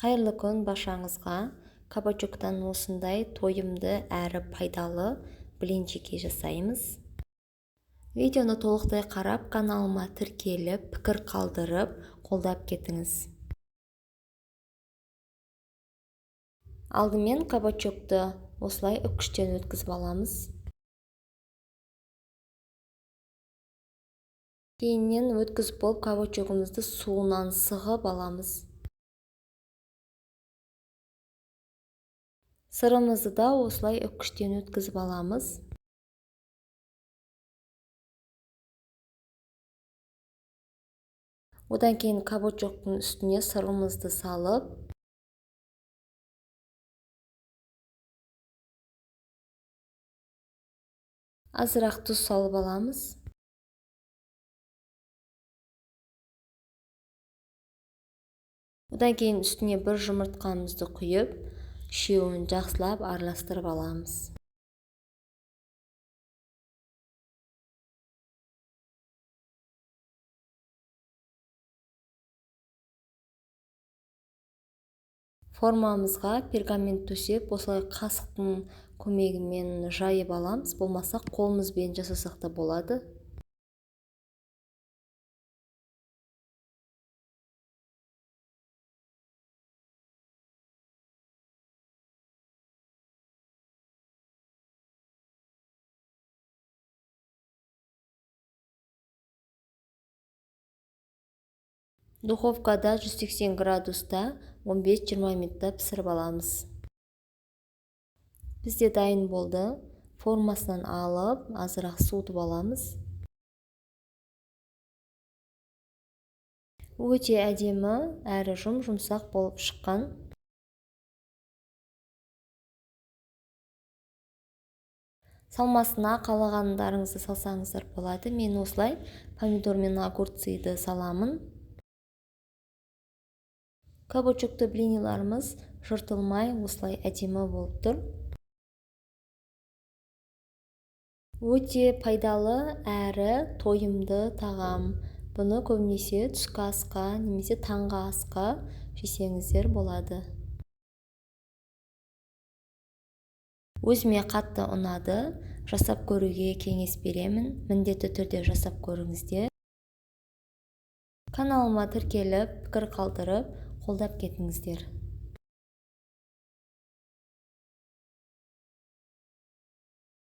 Қайырлы күн баршаңызға. Кабачоктан осындай тойымды әрі пайдалы блинчики жасаймыз. Видеоны толықтай қарап, каналыма тіркеліп, пікір қалдырып, қолдап кетіңіз. Алдымен кабачокты осылай үккіштен өткізіп аламыз. Кейіннен өткізіп болып, кабачогымызды суынан сығып аламыз. Сырымызды да осылай үккіштен өткізіп аламыз. Одан кейін кабачоктың үстіне сырымызды салып, азырақ тұз салып аламыз. Одан кейін үстіне бір жұмыртқамызды құйып, үшеуін жақсылап араластырып аламыз. Формамызға пергамент төсеп, осылай қасықтың көмегімен жайып аламыз. Болмаса қолымызбен жасасақ та болады. Духовкада 180 градуста 15-20 минутта пісіріп аламыз. Бізде дайын болды. Формасынан алып, азырақ суытып аламыз. Өте әдемі әрі жұмсақ болып шыққан. Салмасына қалағандарыңызды салсаңыздар болады. Мен осылай помидор мен огурцыйды саламын. Кабачокты блиниларымыз жыртылмай осылай әдемі болып тұр. Өте пайдалы әрі тойымды тағам. Бұны көбінесе түскі асқа немесе таңғы асқа жесеңіздер болады. Өзіме қатты ұнады. Жасап көруге кеңес беремін. Міндетті түрде жасап көріңіздер. Каналыма тіркеліп, пікір қалдырып, қолдап кетіңіздер.